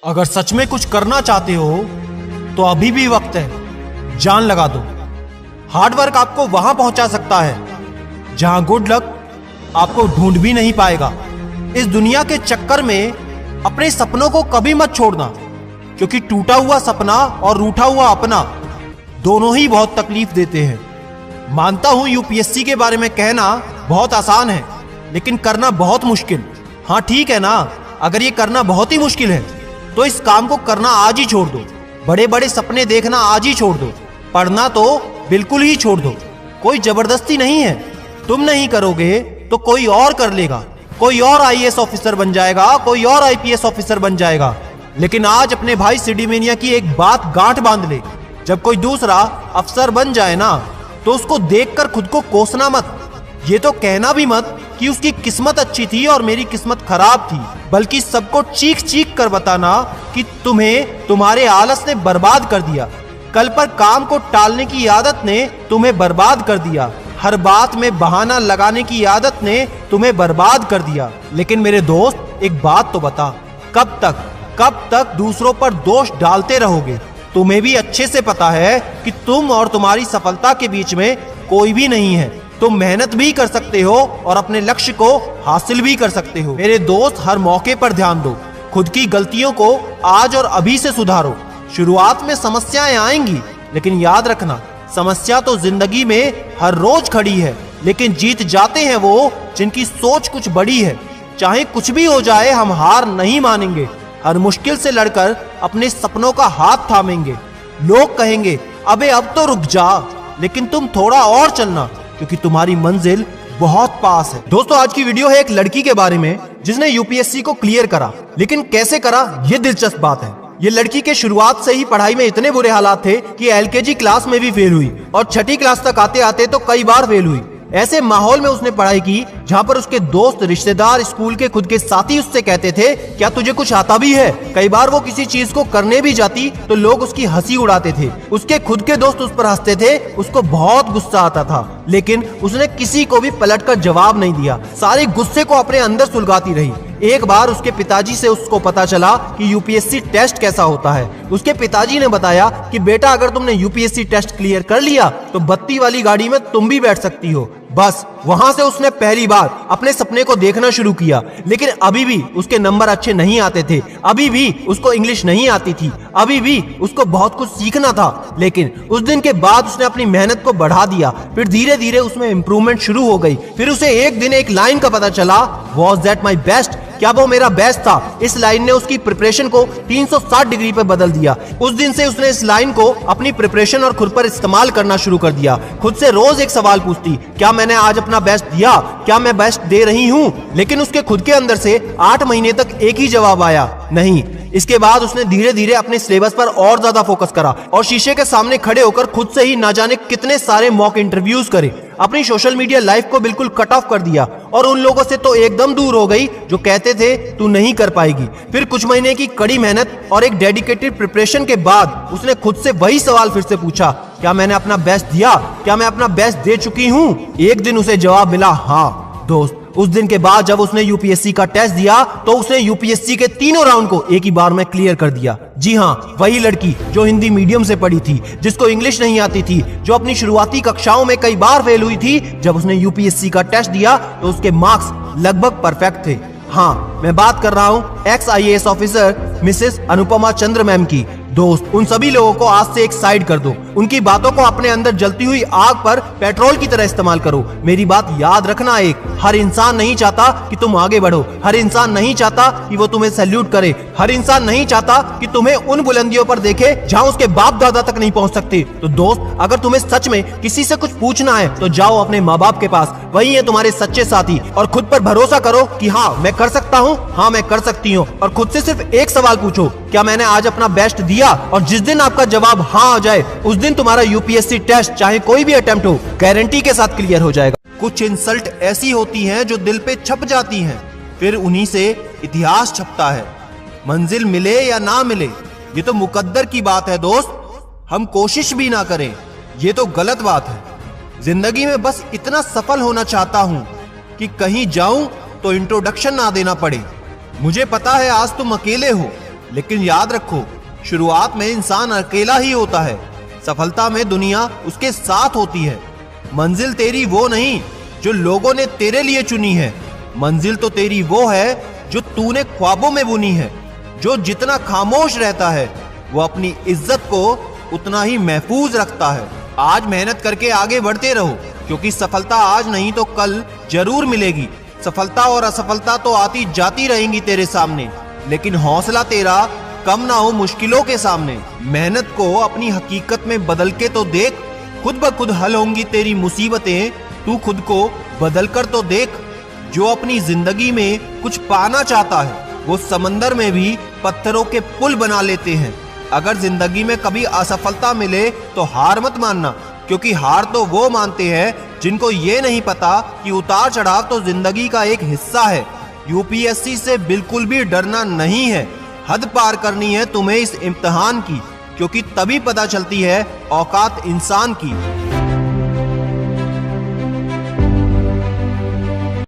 अगर सच में कुछ करना चाहते हो तो अभी भी वक्त है, जान लगा दो। हार्डवर्क आपको वहां पहुंचा सकता है जहां गुड लक आपको ढूंढ भी नहीं पाएगा। इस दुनिया के चक्कर में अपने सपनों को कभी मत छोड़ना, क्योंकि टूटा हुआ सपना और रूठा हुआ अपना दोनों ही बहुत तकलीफ देते हैं। मानता हूं यूपीएससी के बारे में कहना बहुत आसान है, लेकिन करना बहुत मुश्किल। हाँ ठीक है ना, अगर ये करना बहुत ही मुश्किल है तो इस काम को करना आज ही छोड़ दो। बड़े बड़े सपने देखना आज ही छोड़ दो। पढ़ना तो बिल्कुल ही छोड़ दो। कोई जबरदस्ती नहीं है, तुम नहीं करोगे तो कोई और कर लेगा। कोई और आईएएस ऑफिसर बन जाएगा, कोई और आईपीएस ऑफिसर बन जाएगा। लेकिन आज अपने भाई सिडीमेनिया की एक बात गांठ बांध ले, जब कोई दूसरा अफसर बन जाए ना तो उसको देखकर खुद को कोसना मत। ये तो कहना भी मत कि उसकी किस्मत अच्छी थी और मेरी किस्मत खराब थी, बल्कि सबको चीख चीख कर बताना कि तुम्हें तुम्हारे आलस ने बर्बाद कर दिया। कल पर काम को टालने की आदत ने तुम्हें बर्बाद कर दिया। हर बात में बहाना लगाने की आदत ने तुम्हें बर्बाद कर दिया। लेकिन मेरे दोस्त, एक बात तो बता, कब तक दूसरों पर दोष डालते रहोगे? तुम्हें भी अच्छे से पता है कि तुम और तुम्हारी सफलता के बीच में कोई भी नहीं है। तुम मेहनत भी कर सकते हो और अपने लक्ष्य को हासिल भी कर सकते हो। मेरे दोस्त, हर मौके पर ध्यान दो। खुद की गलतियों को आज और अभी से सुधारो। शुरुआत में समस्याएं आएंगी, लेकिन याद रखना, समस्या तो जिंदगी में हर रोज खड़ी है, लेकिन जीत जाते हैं वो जिनकी सोच कुछ बड़ी है। चाहे कुछ भी हो जाए, हम हार नहीं मानेंगे। हर मुश्किल से लड़कर अपने सपनों का हाथ थामेंगे। लोग कहेंगे, अबे अब तो रुक जा, लेकिन तुम थोड़ा और चलना, क्योंकि तुम्हारी मंजिल बहुत पास है। दोस्तों, आज की वीडियो है एक लड़की के बारे में जिसने यूपीएससी को क्लियर करा। लेकिन कैसे करा, ये दिलचस्प बात है। ये लड़की के शुरुआत से ही पढ़ाई में इतने बुरे हालात थे कि एलकेजी क्लास में भी फेल हुई और छठी क्लास तक आते आते तो कई बार फेल हुई। ऐसे माहौल में उसने पढ़ाई की जहां पर उसके दोस्त, रिश्तेदार, स्कूल के खुद के साथी उससे कहते थे, क्या तुझे कुछ आता भी है? कई बार वो किसी चीज को करने भी जाती तो लोग उसकी हंसी उड़ाते थे। उसके खुद के दोस्त उस पर हंसते थे, उसको बहुत गुस्सा आता था, लेकिन उसने किसी को भी पलटकर जवाब नहीं दिया। सारे गुस्से को अपने अंदर सुलगाती रही। एक बार उसके पिताजी से उसको पता चला कि यूपीएससी टेस्ट कैसा होता है। उसके पिताजी ने बताया कि बेटा, अगर तुमने यूपीएससी टेस्ट क्लियर कर लिया तो बत्ती वाली गाड़ी में तुम भी बैठ सकती हो। बस वहां से उसने पहली बार अपने सपने को देखना शुरू किया। लेकिन अभी भी उसके नंबर अच्छे नहीं आते थे, अभी भी उसको इंग्लिश नहीं आती थी, अभी भी उसको बहुत कुछ सीखना था। लेकिन उस दिन के बाद उसने अपनी मेहनत को बढ़ा दिया। फिर धीरे धीरे उसमें इंप्रूवमेंट शुरू हो गई। फिर उसे एक दिन एक लाइन का पता चला, वॉज दैट माई बेस्ट? क्या वो मेरा बेस्ट था? इस लाइन ने उसकी प्रिपरेशन को 360 डिग्री पे बदल दिया। उस दिन से उसने इस लाइन को अपनी प्रिपरेशन और खुद पर इस्तेमाल करना शुरू कर दिया। खुद से रोज एक सवाल पूछती, क्या मैंने आज अपना बेस्ट दिया? क्या मैं बेस्ट दे रही हूँ? लेकिन उसके खुद के अंदर से 8 महीने तक एक ही जवाब आया, नहीं। इसके बाद उसने धीरे धीरे अपने सिलेबस पर और ज्यादा फोकस करा और शीशे के सामने खड़े होकर खुद से ही ना जाने कितने सारे मॉक इंटरव्यूज करे। अपनी सोशल मीडिया लाइफ को बिल्कुल कट ऑफ कर दिया और उन लोगों से तो एकदम दूर हो गई जो कहते थे तू नहीं कर पाएगी। फिर कुछ महीने की कड़ी मेहनत और एक डेडिकेटेड प्रिपरेशन के बाद उसने खुद से वही सवाल फिर से पूछा, क्या मैंने अपना बेस्ट दिया? क्या मैं अपना बेस्ट दे चुकी हूँ? एक दिन उसे जवाब मिला, हाँ दोस्त। उस दिन के बाद जब उसने यूपीएससी का टेस्ट दिया तो उसने यूपीएससी के तीनों राउंड को एक ही बार में क्लियर कर दिया। जी हाँ, वही लड़की जो हिंदी मीडियम से पढ़ी थी, जिसको इंग्लिश नहीं आती थी, जो अपनी शुरुआती कक्षाओं में कई बार फेल हुई थी, जब उसने यूपीएससी का टेस्ट दिया तो उसके मार्क्स लगभग परफेक्ट थे। हाँ, मैं बात कर रहा हूँ ex IAS officer Mrs Anupama Chandra ma'am की। दोस्त, उन सभी लोगों को आज से एक साइड कर दो। उनकी बातों को अपने अंदर जलती हुई आग पर पेट्रोल की तरह इस्तेमाल करो। मेरी बात याद रखना, एक हर इंसान नहीं चाहता कि तुम आगे बढ़ो। हर इंसान नहीं चाहता कि वो तुम्हें सैल्यूट करे। हर इंसान नहीं चाहता कि तुम्हें उन बुलंदियों पर देखे जहां उसके बाप दादा तक नहीं पहुंच सकते। तो दोस्त, अगर तुम्हें सच में किसी से कुछ पूछना है तो जाओ अपने माँ बाप के पास, वही है तुम्हारे सच्चे साथी। और खुद पर भरोसा करो कि हाँ मैं कर सकता हूँ, हाँ मैं कर सकती हूँ। और खुद से सिर्फ एक सवाल पूछो, क्या मैंने आज अपना बेस्ट दिया? और जिस दिन आपका जवाब हाँ आ जाए, उस दिन तुम्हारा यूपीएससी टेस्ट, चाहे कोई भी अटेम्प्ट हो, गारंटी के साथ क्लियर हो जाएगा। कुछ इंसल्ट ऐसी होती हैं जो दिल पे छप जाती हैं, फिर उन्हीं से इतिहास छपता है। मंजिल मिले या ना मिले, ये तो मुकद्दर की बात है दोस्त। हम कोशिश भी ना करें, ये तो गलत बात है। जिंदगी में बस इतना सफल होना चाहता हूं कि कहीं जाऊं तो इंट्रोडक्शन ना देना पड़े। मुझे पता है आज तुम अकेले हो, लेकिन याद रखो, शुरुआत में इंसान अकेला ही होता है, सफलता में दुनिया उसके साथ होती है। मंजिल तेरी वो नहीं जो लोगों ने तेरे लिए चुनी है, मंजिल तो तेरी वो है जो तूने ख्वाबों में बुनी है। जो जितना खामोश रहता है वो अपनी इज्जत को उतना ही महफूज रखता है। आज मेहनत करके आगे बढ़ते रहो, क्योंकि सफलता आज नहीं तो कल जरूर मिलेगी। सफलता और असफलता तो आती जाती रहेंगी तेरे सामने, लेकिन हौसला तेरा कम ना हो मुश्किलों के सामने। मेहनत को अपनी हकीकत में बदल के तो देख, खुद ब खुद हल होंगी तेरी मुसीबतें। तू खुद को बदल कर तो देख। जो अपनी जिंदगी में कुछ पाना चाहता है वो समंदर में भी पत्थरों के पुल बना लेते हैं। अगर जिंदगी में कभी असफलता मिले तो हार मत मानना, क्योंकि हार तो वो मानते हैं जिनको ये नहीं पता कि उतार चढ़ाव तो जिंदगी का एक हिस्सा है। यूपीएससी से बिल्कुल भी डरना नहीं है। हद पार करनी है तुम्हें इस इम्तिहान की, क्योंकि तभी पता चलती है औकात इंसान की।